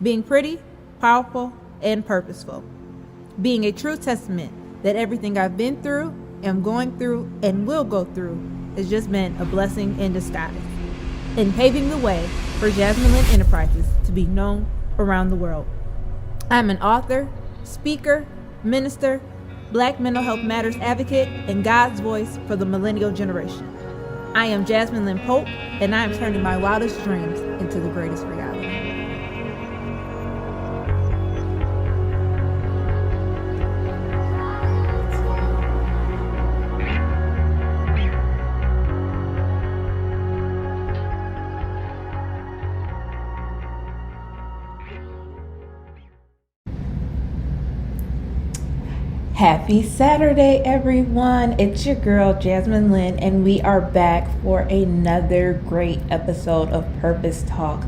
being pretty, powerful, and purposeful, being a true testament that everything I've been through, am going through, and will go through has just been a blessing in disguise, and paving the way for Jasmine Lynn Enterprises to be known around the world. I'm an author, speaker, minister, Black mental health matters advocate, and God's voice for the millennial generation. I am Jasmine Lynn Pope, and I am turning my wildest dreams into the greatest reality. Happy Saturday, everyone. It's your girl, Jasmine Lynn, and we are back for another great episode of Purpose Talk.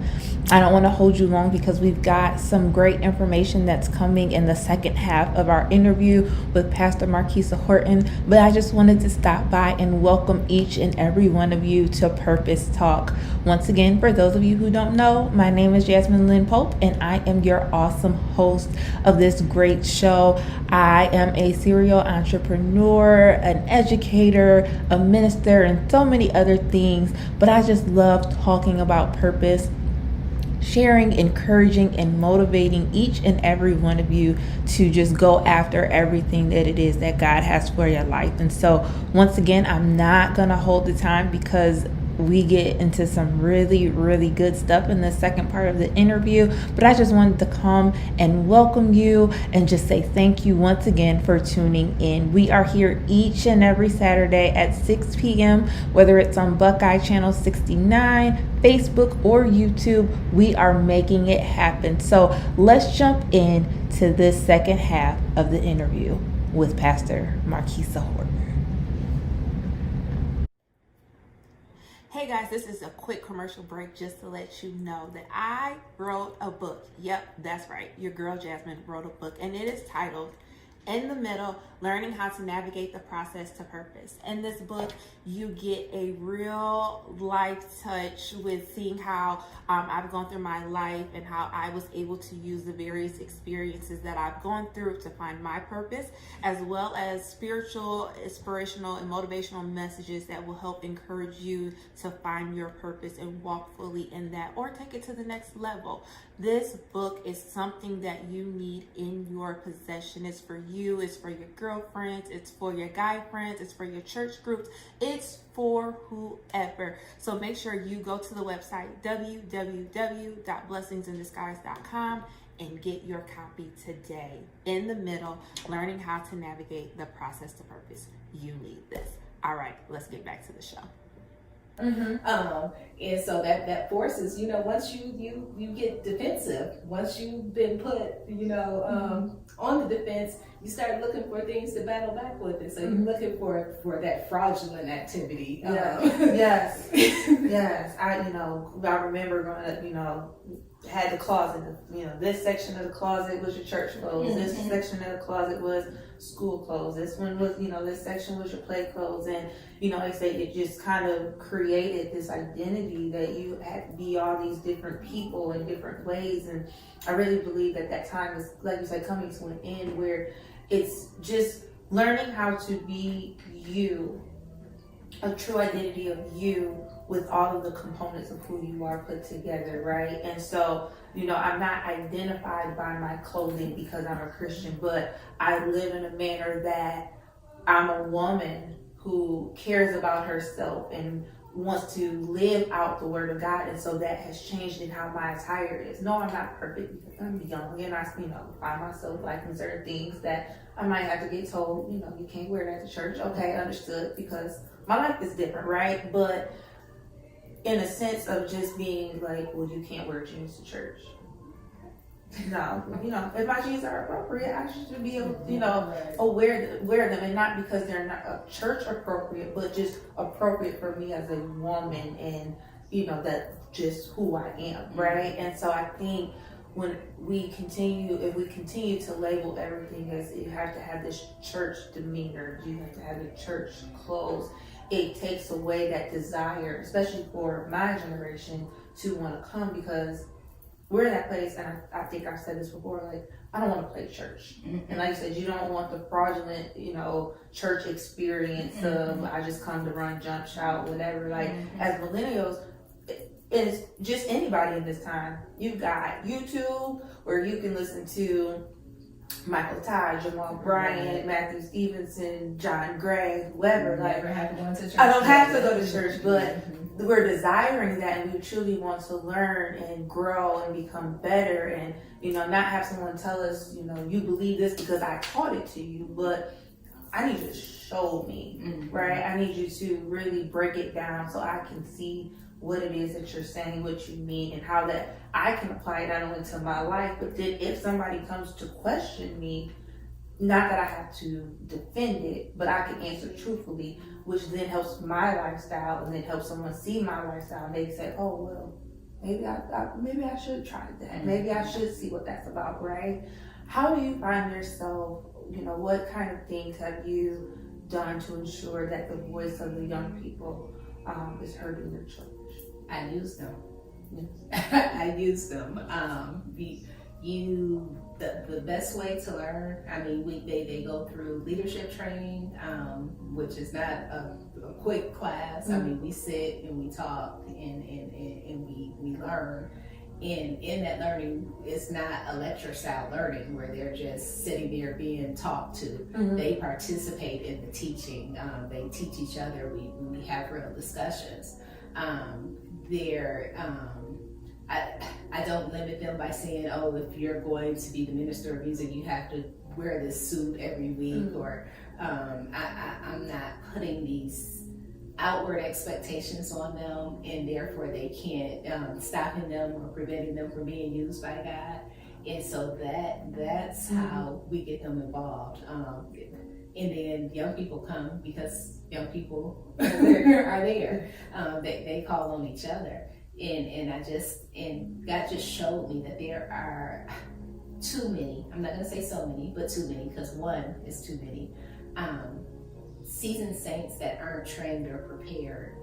I don't want to hold you long because we've got some great information that's coming in the second half of our interview with Pastor Marquisa Horton, but I just wanted to stop by and welcome each and every one of you to Purpose Talk. Once again, for those of you who don't know, my name is Jasmine Lynn Pope, and I am your awesome host of this great show. I am a serial entrepreneur, an educator, a minister, and so many other things, but I just love talking about purpose, sharing, encouraging, and motivating each and every one of you to just go after everything that it is that God has for your life. And so once again, I'm not going to hold the time because we get into some really, really good stuff in the second part of the interview, but I just wanted to come and welcome you and just say thank you once again for tuning in. We are here each and every Saturday at 6 p.m., whether it's on Buckeye Channel 69, Facebook, or YouTube. We are making it happen. So let's jump in to this second half of the interview with Pastor Marquisa Horton. Hey guys, this is a quick commercial break just to let you know that I wrote a book. Yep, that's right. Your girl Jasmine wrote a book, and it is titled In the Middle, Learning How to Navigate the Process to Purpose. In this book, you get a real life touch with seeing how I've gone through my life and how I was able to use the various experiences that I've gone through to find my purpose, as well as spiritual, inspirational, and motivational messages that will help encourage you to find your purpose and walk fully in that, or take it to the next level. This book is something that you need in your possession. It's for you, it's for your girlfriends, it's for your guy friends, it's for your church groups, it's for whoever. So make sure you go to the website www.blessingsinDisguise.com and get your copy today. In the Middle, Learning How to Navigate the Process to Purpose. You need this. All right, let's get back to the show. And so that forces, once you get defensive, once you've been put, on the defense, you start looking for things to battle back with, and so you're looking for that fraudulent activity. Yes. I remember growing up, had the closet. This section of the closet was your church clothes. This section of the closet was school clothes. This one was, this section was your play clothes. And, it just kind of created this identity that you had to be all these different people in different ways. And I really believe that time is, like you said, coming to an end where it's just learning how to be you, a true identity of you, with all of the components of who you are put together, right? And so, I'm not identified by my clothing because I'm a Christian, but I live in a manner that I'm a woman who cares about herself and wants to live out the word of God. And so that has changed in how my attire is. No, I'm not perfect because I'm young and I, find myself liking certain things that I might have to get told, you can't wear that to church. Okay, understood, because my life is different, right? But in a sense of just being like, well, you can't wear jeans to church. No, if my jeans are appropriate, I should be able, wear them, and not because they're not church appropriate, but just appropriate for me as a woman, and that's just who I am, right? And so I think if we continue to label everything as you have to have this church demeanor, you have to have the church clothes, it takes away that desire, especially for my generation, to want to come, because we're in that place, and I think I've said this before, like, I don't want to play church. And like you said, you don't want the fraudulent, church experience of I just come to run, jump, shout, whatever. Like, as millennials, it's just anybody in this time. You've got YouTube, where you can listen to Michael Todd, Jamal Bryant, Matthew Stevenson, John Gray, whoever. Like, I don't have to go to church, but we're desiring that, and we truly want to learn and grow and become better, and not have someone tell us, you believe this because I taught it to you, but I need you to show me, right? I need you to really break it down so I can see what it is that you're saying, what you mean, and how that I can apply it not only to my life, but then if somebody comes to question me, not that I have to defend it, but I can answer truthfully, which then helps my lifestyle, and then helps someone see my lifestyle, and they say, oh, well, maybe I should try that. Maybe I should see what that's about, right? How do you find yourself, what kind of things have you done to ensure that the voice of the young people is heard in your church? I use them. Yes. I use them. The best way to learn, they go through leadership training, which is not a quick class. We sit and we talk and we learn. And in that learning, it's not a lecture style learning where they're just sitting there being talked to. They participate in the teaching. They teach each other. We have real discussions. I don't limit them by saying, oh, if you're going to be the minister of music, you have to wear this suit every week, or I'm not putting these outward expectations on them, and therefore they can't stopping them or preventing them from being used by God. And so that's how we get them involved. And then young people come because young people are there. They call on each other. And God just showed me that there are too many, I'm not going to say so many, but too many, because one is too many, seasoned saints that aren't trained or prepared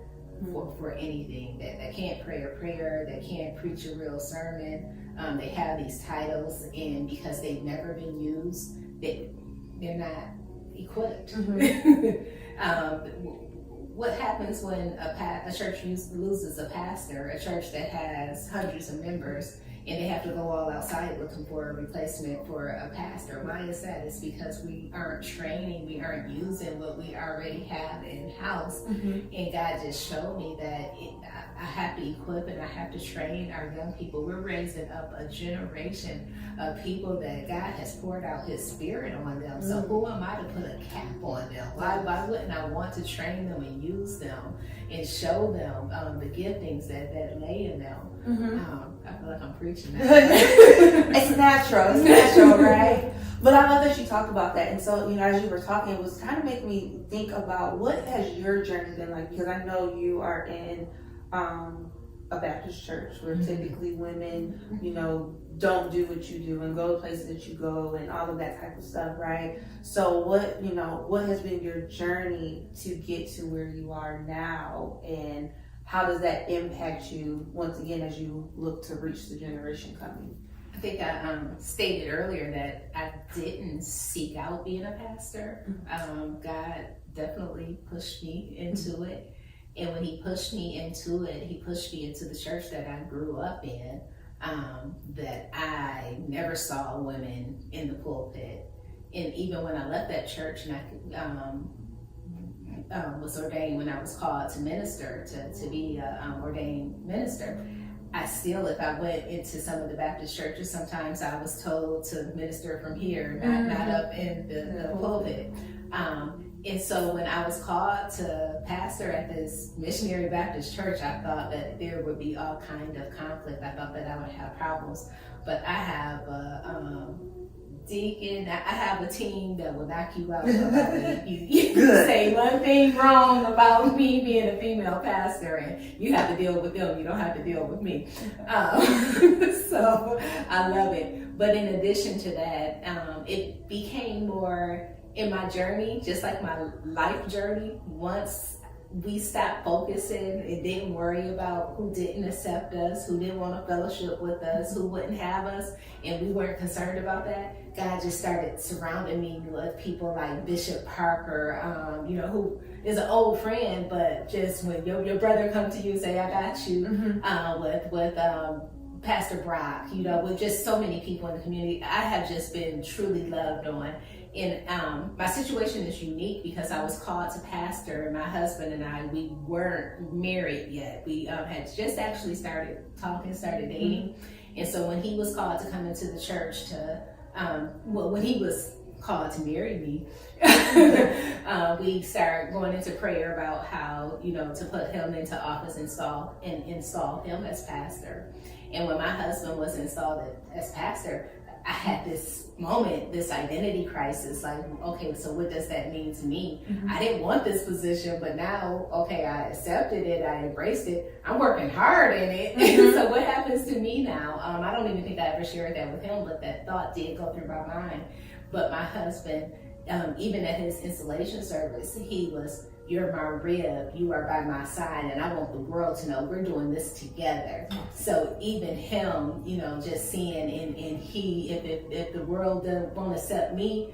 for anything, that can't pray a prayer, that can't preach a real sermon. They have these titles, and because they've never been used, they're not equipped. What happens when a church loses a pastor, a church that has hundreds of members, and they have to go all outside looking for a replacement for a pastor? Why is that? It's because we aren't training, we aren't using what we already have in-house. And God just showed me that I have to equip and I have to train our young people. We're raising up a generation of people that God has poured out His Spirit on them. So who am I to put a cap on them? Why wouldn't I want to train them and use them and show them the giftings that lay in them? I feel like I'm preaching now. It's natural, right? But I love that you talked about that. And so, as you were talking, it was kind of making me think about what has your journey been like, because I know you are in a Baptist church where typically women, don't do what you do and go to places that you go and all of that type of stuff, right? So what has been your journey to get to where you are now, and how does that impact you once again as you look to reach the generation coming? I think I stated earlier that I didn't seek out being a pastor. God definitely pushed me into it. And when He pushed me into it, He pushed me into the church that I grew up in, that I never saw women in the pulpit. And even when I left that church and I was ordained, when I was called to minister, to be an ordained minister, I still, if I went into some of the Baptist churches, sometimes I was told to minister from here, not up in the pulpit. And so when I was called to pastor at this missionary Baptist church, I thought that there would be all kind of conflict. I thought that I would have problems. But I have a deacon, I have a team that will knock you out about it. You say one thing wrong about me being a female pastor, and you have to deal with them. You don't have to deal with me. So I love it. But in addition to that, it became more in my journey, just like my life journey. Once we stopped focusing and didn't worry about who didn't accept us, who didn't want to fellowship with us, who wouldn't have us, and we weren't concerned about that, God just started surrounding me with people like Bishop Parker, you know, who is an old friend, but just when your brother come to you and say, I got you, with Pastor Brock, you know, with just so many people in the community, I have just been truly loved on. And my situation is unique because I was called to pastor, and my husband and I, we weren't married yet. We had just actually started talking, started dating. And so when he was called to come into the church to, when he was called to marry me, we started going into prayer about how, you know, to put him into office, install him as pastor. And when my husband was installed as pastor, I had this moment, this identity crisis, like, okay, so what does that mean to me? I didn't want this position, but now, okay, I accepted it, I embraced it, I'm working hard in it. So what happens to me now? I don't even think I ever shared that with him, but that thought did go through my mind. But my husband, even at his installation service, he was, you're my rib, you are by my side, and I want the world to know we're doing this together. So even him, you know, just seeing, and he, if the world won't accept me,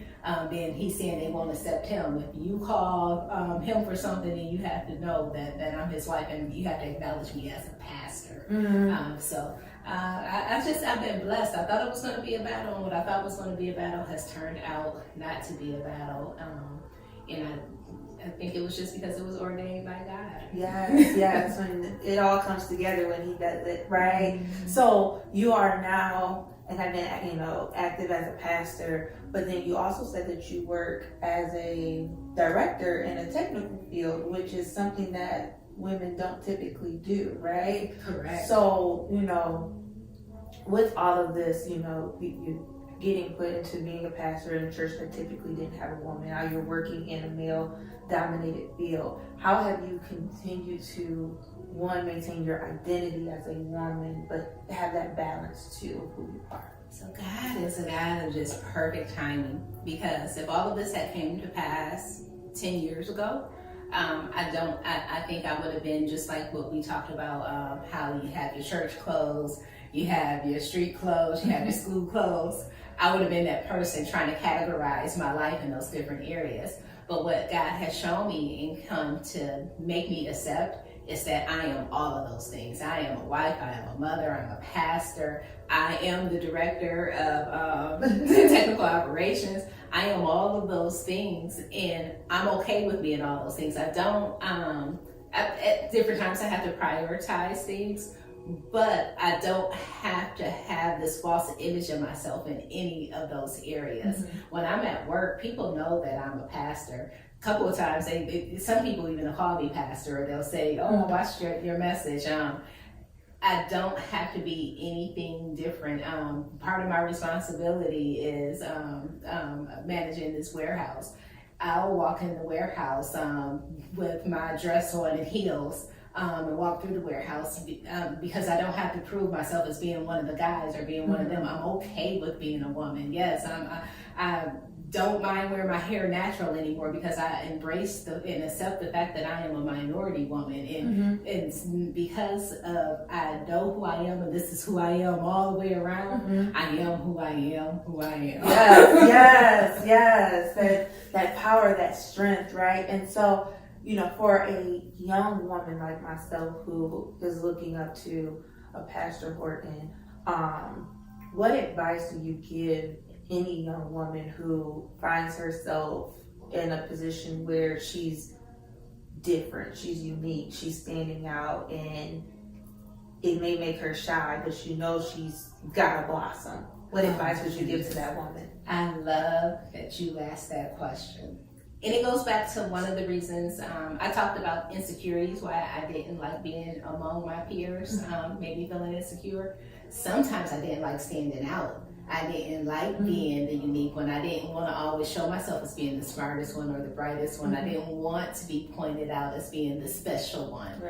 then he's saying they won't accept him. If you call him for something, then you have to know that I'm his wife, and you have to acknowledge me as a pastor. I've been blessed. I thought it was going to be a battle, and what I thought was going to be a battle has turned out not to be a battle. And I think it was just because it was ordained by God. Yes, when it all comes together when he does it, right? So you are now, and have been, you know, active as a pastor, but then you also said that you work as a director in a technical field, which is something that women don't typically do, right? Correct. So, you know, with all of this, you know, you getting put into being a pastor in a church that typically didn't have a woman, now you're working in a male-dominated field. How have you continued to, one, maintain your identity as a woman, but have that balance too of who you are? So God is a God of just perfect timing, because if all of this had came to pass 10 years ago, I think I would have been just like what we talked about, how you have your church clothes, you have your street clothes, you have your school clothes. I would have been that person trying to categorize my life in those different areas. But what God has shown me and come to make me accept is that I am all of those things. I am a wife, I am a mother, I'm a pastor, I am the director of technical operations. I am all of those things, and I'm okay with being all those things. I don't, at different times I have to prioritize things, but I don't have to have this false image of myself in any of those areas. When I'm at work, people know that I'm a pastor. A couple of times, some people even call me pastor, or they'll say, oh, I watched your message. I don't have to be anything different. Part of my responsibility is managing this warehouse. I'll walk in the warehouse with my dress on and heels, and walk through the warehouse because I don't have to prove myself as being one of the guys or being one of them. I'm okay with being a woman. Yes, I don't mind wearing my hair natural anymore because I embrace and accept the fact that I am a minority woman. And it's because of, I know who I am, and this is who I am all the way around. I am who I am, who I am. Yes. That power, that strength, right? And so, you know, for a young woman like myself who is looking up to a Pastor Horton, what advice do you give any young woman who finds herself in a position where she's different, she's unique, she's standing out, and it may make her shy, but you know she's gotta blossom? What advice would you give to that woman? I love that you asked that question. And it goes back to one of the reasons I talked about insecurities, why I didn't like being among my peers, maybe feeling insecure. Sometimes I didn't like standing out. I didn't like being the unique one. I didn't want to always show myself as being the smartest one or the brightest one. I didn't want to be pointed out as being the special one.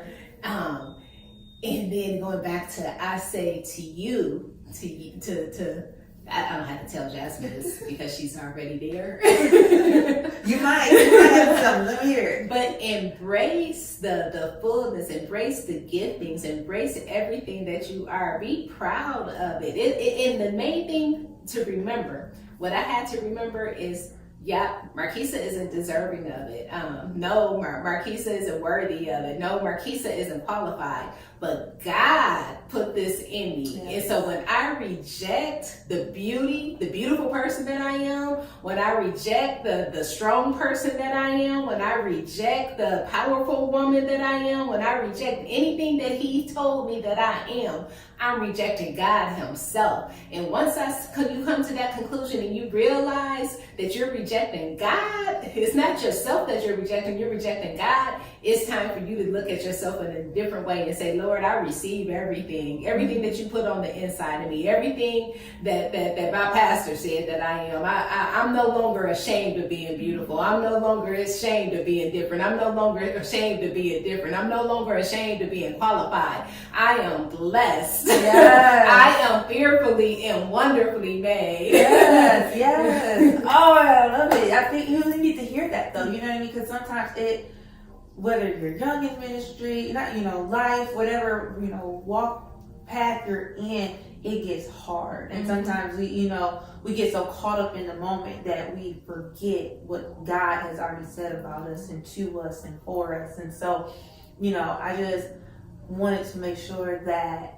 And then going back to, I say to you, to I don't have to tell Jasmine this because she's already there. You might have something. Let me hear it. But embrace the fullness, embrace the giftings, embrace everything that you are. Be proud of it. And the main thing to remember, what I had to remember is, yeah, Marquisa isn't deserving of it. No, Marquisa isn't worthy of it. No, Marquisa isn't qualified. But God put this in me. Yes. And so when I reject the beautiful person that I am, when I reject the strong person that I am, when I reject the powerful woman that I am, when I reject anything that he told me that I am, I'm rejecting God himself. And once you come to that conclusion and you realize that you're rejecting God, it's not yourself that you're rejecting God. It's time for you to look at yourself in a different way and say, Lord, I receive everything that you put on the inside of me, everything that my pastor said that I am. I'm no longer ashamed of being beautiful. I'm no longer ashamed of being different. I'm no longer ashamed of being different. I'm no longer ashamed of being qualified. I am blessed. Yes. I am fearfully and wonderfully made. Yes. Oh, I love it. I think you really need to hear that, though. You know what I mean? Because sometimes whether you're young in ministry, life, whatever, walk path you're in, it gets hard. And sometimes we get so caught up in the moment that we forget what God has already said about us and to us and for us. And so, I just wanted to make sure that,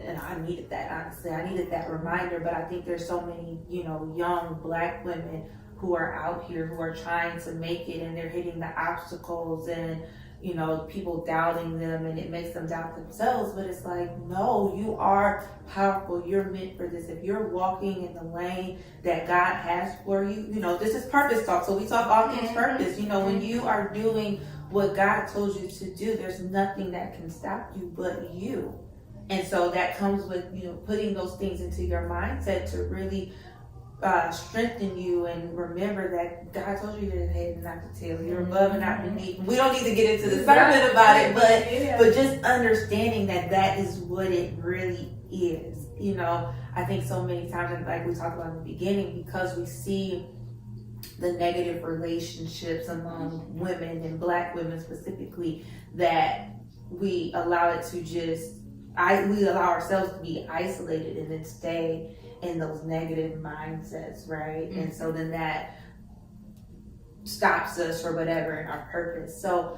and I needed that, honestly. I needed that reminder, but I think there's so many, young Black women who are out here who are trying to make it, and they're hitting the obstacles and, people doubting them, and it makes them doubt themselves. But it's like, no, you are powerful. You're meant for this. If you're walking in the lane that God has for you, this is purpose talk. So we talk all things purpose. When you are doing what God told you to do, there's nothing that can stop you but you. And so that comes with, putting those things into your mindset to really strengthen you, and remember that God told you you're the head and not the tail. You're above and not beneath. We don't need to get into the sermon about it, but just understanding that is what it really is. I think so many times, and like we talked about in the beginning, because we see the negative relationships among women and Black women specifically, that we allow it to we allow ourselves to be isolated and then stay in those negative mindsets, right? And so then that stops us or whatever in our purpose. So,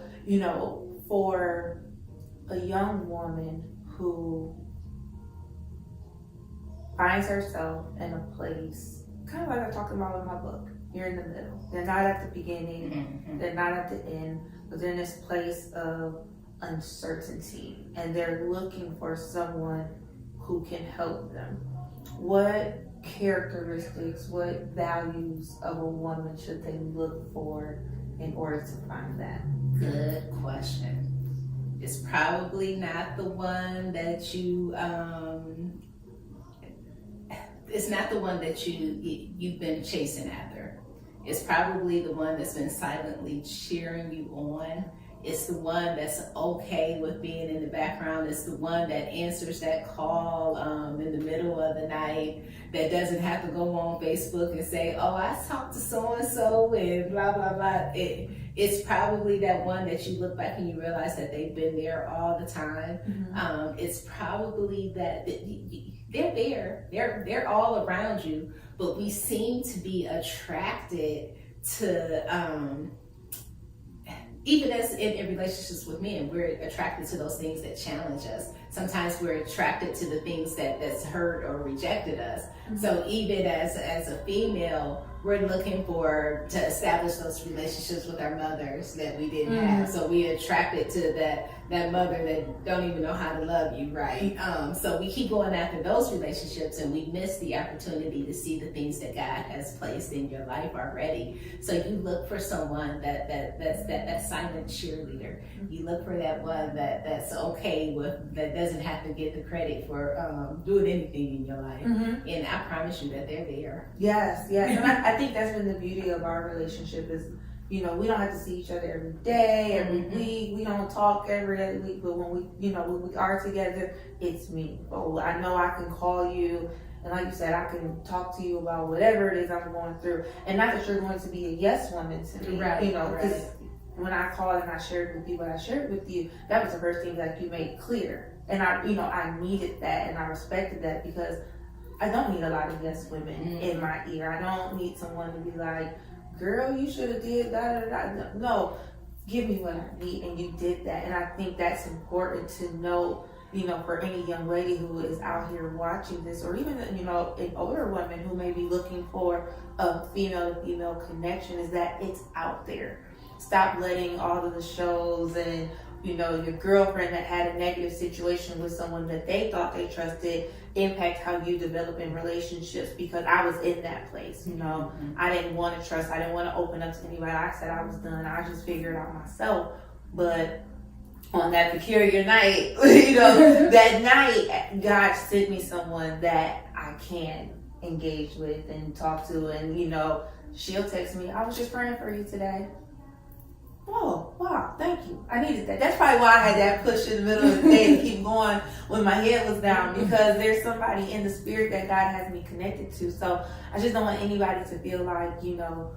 for a young woman who finds herself in a place, kind of like I talked about in my book, you're in the middle. They're not at the beginning, they're not at the end, but they're in this place of uncertainty, and they're looking for someone who can help them. What characteristics, what values of a woman should they look for in order to find that? Good question. It's probably not the one that you it's not the one that you've been chasing after. It's probably the one that's been silently cheering you on. It's the one that's okay with being in the background. It's the one that answers that call in the middle of the night, that doesn't have to go on Facebook and say, oh, I talked to so-and-so and blah, blah, blah. It's probably that one that you look back and you realize that they've been there all the time. It's probably that they're there. They're all around you, but we seem to be attracted to... even as in relationships with men, we're attracted to those things that challenge us. Sometimes we're attracted to the things that's hurt or rejected us. So even as a female, we're looking to establish those relationships with our mothers that we didn't have. So we're attracted to that mother that don't even know how to love you, right? So we keep going after those relationships, and we miss the opportunity to see the things that God has placed in your life already. So you look for someone that's that silent cheerleader. You look for that one that's okay with, that doesn't have to get the credit for doing anything in your life. And I promise you that they're there. Yes. And I think that's been the beauty of our relationship is, we don't have to see each other every day, every week. We don't talk every week, but when we are together, it's meaningful. I know I can call you And like you said, I can talk to you about whatever it is I'm going through. And not that you're going to be a yes woman to me, right, you know, because right. when I called and I shared with you what I shared with you, that was the first thing that you made clear. And I, you know, I needed that and I respected that, because I don't need a lot of yes women in my ear. I don't need someone to be like, girl, you should have did da da da. No, give me what I need, and you did that. And I think that's important to know, you know, for any young lady who is out here watching this, or even, you know, an older woman who may be looking for a female to female connection, is that it's out there. Stop letting all of the shows and, you know, your girlfriend that had a negative situation with someone that they thought they trusted impact how you develop in relationships, because I was in that place, you know. I didn't want to trust, I didn't want to open up to anybody. I said I was done, I just figured it out myself. But on that peculiar night, you know, that night, God sent me someone that I can engage with and talk to, and, you know, she'll text me, I was just praying for you today. Oh, wow, thank you. I needed that. That's probably why I had that push in the middle of the day to keep going when my head was down, because there's somebody in the spirit that God has me connected to. So I just don't want anybody to feel like, you know,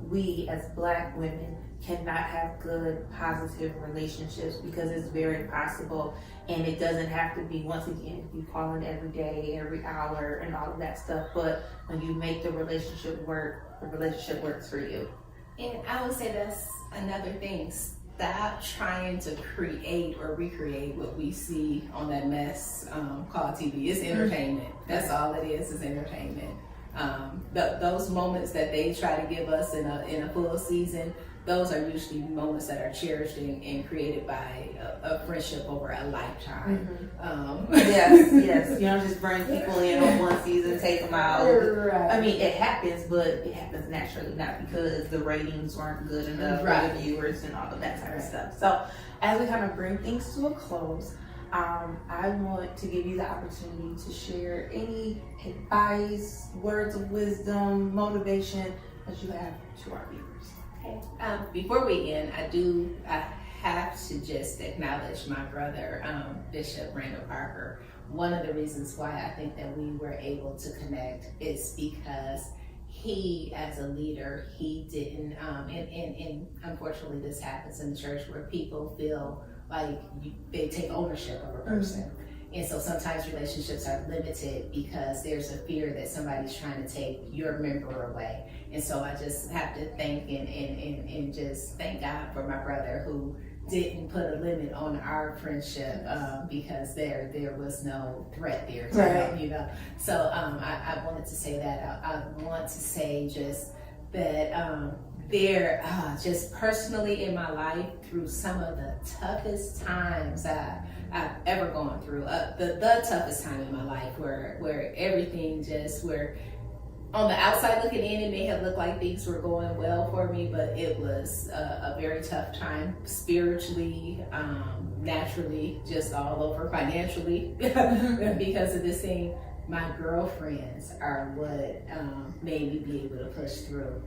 we as Black women cannot have good, positive relationships, because it's very possible. And it doesn't have to be, once again, you call in every day, every hour, and all of that stuff. But when you make the relationship work, the relationship works for you. And I would say that's another thing. Stop trying to create or recreate what we see on that mess called TV. It's entertainment. That's all it is entertainment. Those moments that they try to give us in a full season, those are usually moments that are cherished and created by a friendship over a lifetime. Yes. You don't just bring people in on one season, take them out. Right. I mean, it happens, but it happens naturally, not because the ratings weren't good enough, for the viewers and all of that type of stuff. So as we kind of bring things to a close, I want to give you the opportunity to share any advice, words of wisdom, motivation that you have to our viewers. Okay. Before we end, I have to just acknowledge my brother, Bishop Randall Parker. One of the reasons why I think that we were able to connect is because he, as a leader, he didn't, and unfortunately this happens in the church where people feel like they take ownership of a person. And so sometimes relationships are limited because there's a fear that somebody's trying to take your member away. And so I just have to thank and just thank God for my brother who didn't put a limit on our friendship because there was no threat there to him, you know. So I wanted to say that. I want to say just that there, just personally in my life, through some of the toughest times I've ever gone through, the toughest time in my life, where everything just, where on the outside looking in, it may have looked like things were going well for me, but it was a very tough time, spiritually, naturally, just all over, financially, because of this thing. My girlfriends are what made me be able to push through.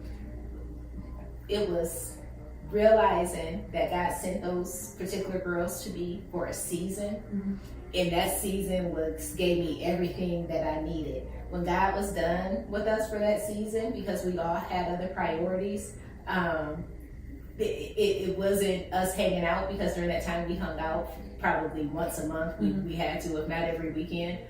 It was realizing that God sent those particular girls to me for a season, and that season gave me everything that I needed. When God was done with us for that season, because we all had other priorities, it wasn't us hanging out, because during that time we hung out probably once a month. We had to, if not every weekend.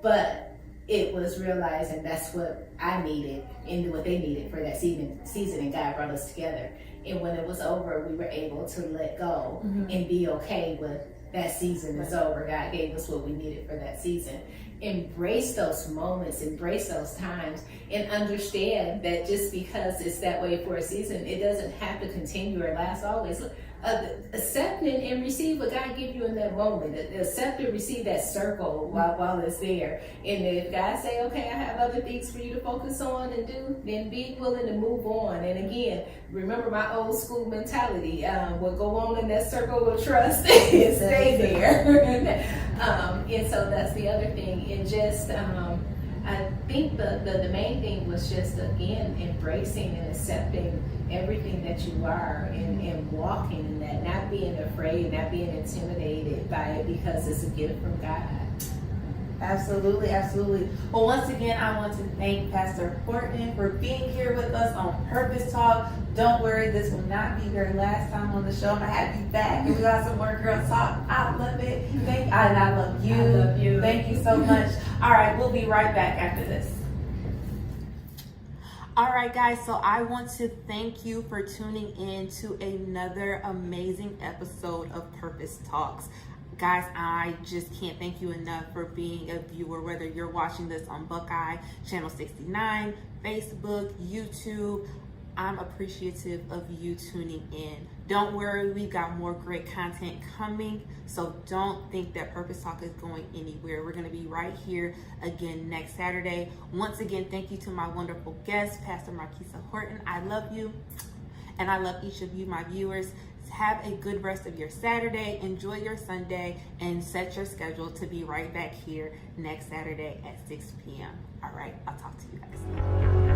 But it was realizing that's what I needed and what they needed for that season, and God brought us together. And when it was over, we were able to let go and be okay with that season is over. God gave us what we needed for that season. Embrace those moments, embrace those times, and understand that just because it's that way for a season, it doesn't have to continue or last always. Accept and receive what God gives you in that moment. Accept and receive that circle while it's there. And if God say, okay, I have other things for you to focus on and do, then be willing to move on. And again, remember my old school mentality. We'll go on in that circle of trust and stay there. And so that's the other thing. And just, I think the main thing was just, again, embracing and accepting everything that you are, and walking in that, not being afraid, not being intimidated by it, because it's a gift from God. Absolutely, absolutely. Well, once again, I want to thank Pastor Horton for being here with us on Purpose Talk. Don't worry, this will not be your last time on the show. I'm gonna have you back, and we got some more girl talk. I love it. I love you. I love you. Thank you so much. All right, we'll be right back after this. All right, guys, so I want to thank you for tuning in to another amazing episode of Purpose Talks. Guys, I just can't thank you enough for being a viewer, whether you're watching this on Buckeye, Channel 69, Facebook, YouTube. I'm appreciative of you tuning in. Don't worry, we've got more great content coming, so don't think that Purpose Talk is going anywhere. We're going to be right here again next Saturday. Once again, thank you to my wonderful guest, Pastor Marquisa Horton. I love you, and I love each of you, my viewers. Have a good rest of your Saturday. Enjoy your Sunday, and set your schedule to be right back here next Saturday at 6 p.m. All right, I'll talk to you guys.